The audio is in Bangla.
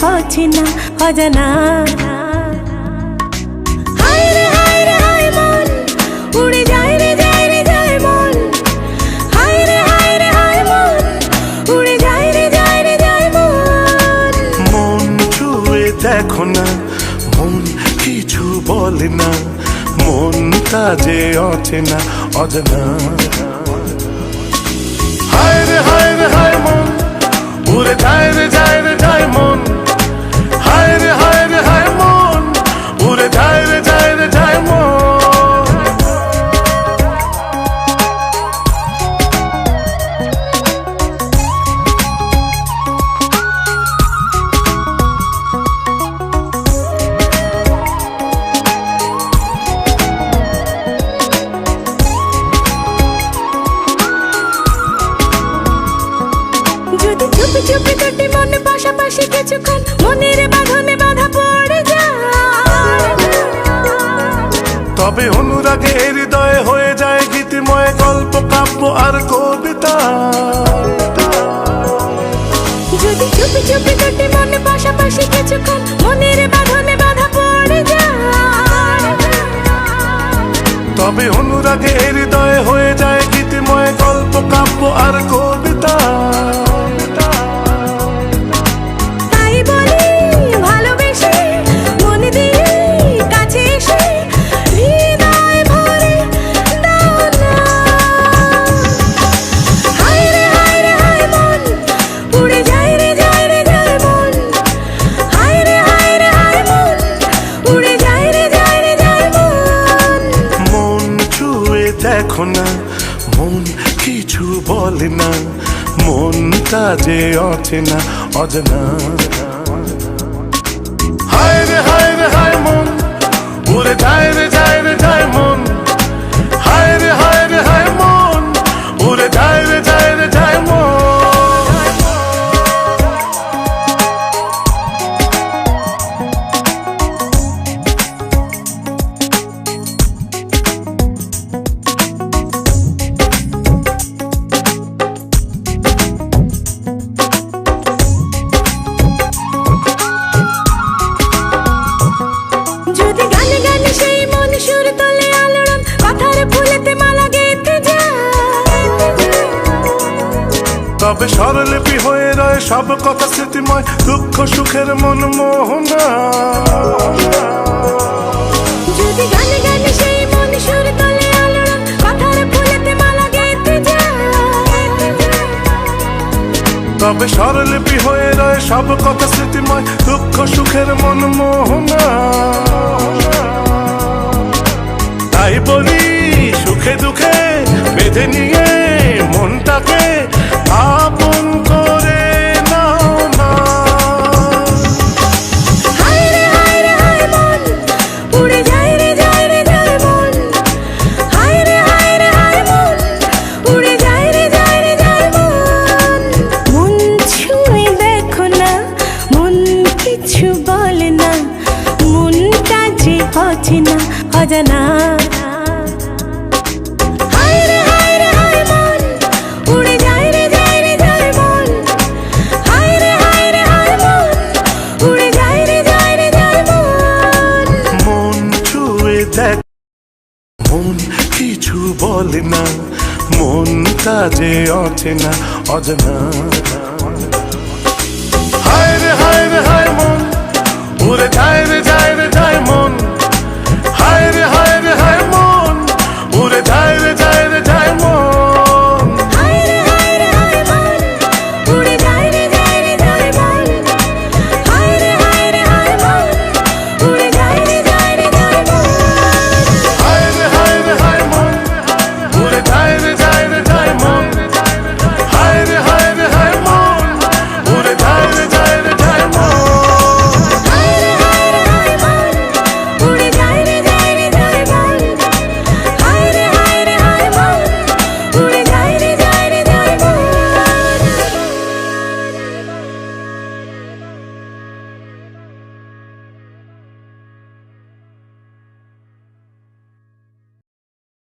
অচেনা অজানা। উড়ে যায় রে যায় রে যায় মন, হায় রে হায় রে হায় মন, উড়ে যায় রে যায় রে যায় মন। মন ছুঁয়ে দেখো না, মন কিছু বলে না, মনটা যে অচেনা অজানা। হায় রে হায় রে হায় মন, উড়ে যায় রে যায় রে যায় মন, হায় রে হায় রে হায় মন, উড়ে যায় রে যায় রে যায় মন। যদি চুপি চুপি কাটে মন পাশাপাশি কিছুক্ষণ, মনের বাঁধনে বাঁধা পড়ে যায়, তবে অনুরাগে হৃদয়ে হয়ে যায় গীতিময় গল্প কাব্য আর কবিতা। যদি চুপি চুপি কাটে মন পাশাপাশি কিছুক্ষণ, মনের বাঁধনে বাঁধা পড়ে যায়, তবে অনুরাগে হৃদয়ে হয়ে যায় গীতিময় গল্প কাব্য আর কবিতা। তাই বলি ভালোবেসে মন দিয়ে কাছে এসে হৃদয় ভরে দাও না। হায় রে হায় রে হায় মন, উড়ে যায় রে যায় রে যায় মন, হায় রে হায় রে হায় মন, উড়ে যায় রে যায় রে যায় মন। মন ছুঁয়ে দেখো না, মন কিছু বলে না, মনটা যে অচেনা অজানা। হায় রে হায় রে হায় মন, উড়ে যায় রে যায় রে যায় মন, হায় রে হায় রে হায় মন, উড়ে যায় রে যায় রে যায় মন। যদি গানে গানে সেই মন সুর তোলে আলোড়ন, কথার ফুলেতে মালা গেঁথে যায়, তবে স্বরলিপি হয়ে রয় সব কথা স্মৃতিময়, দুঃখ সুখের মন মোহনা। যদি গানে গানে সেই মন সুর তোলে আলোড়ন, কথার ফুলেতে মালা গেঁথে যায়, তবে স্বরলিপি হয়ে রয় সব কথা স্মৃতিময়, দুঃখ সুখের মন মোহনা। তাই বলি সুখে দুঃখে বেঁধে নিয়ে মনটাকে আপন করে নাও না। হায় রে হায় রে হায় মন, উড়ে যায় রে যায় রে যায় মন, হায় রে হায় রে হায় মন, উড়ে যায় রে যায় রে যায় মন। মন ছুঁয়ে দেখো না, মন কিছু বলে না, মনটা যে অচেনা অজানা। হায় রে হায় রে হায় মন, উড়ে যায় রে যায় রে যায় মন, হায় রে হায় রে হায় মন, উড়ে যায় রে যায় রে যায় মন। মন ছুঁয়ে দেখ, মন কিছু বলে না, মনটা যে অচেনা অজানা। হায় রে হায় রে হায় মন, উড়ে যায় রে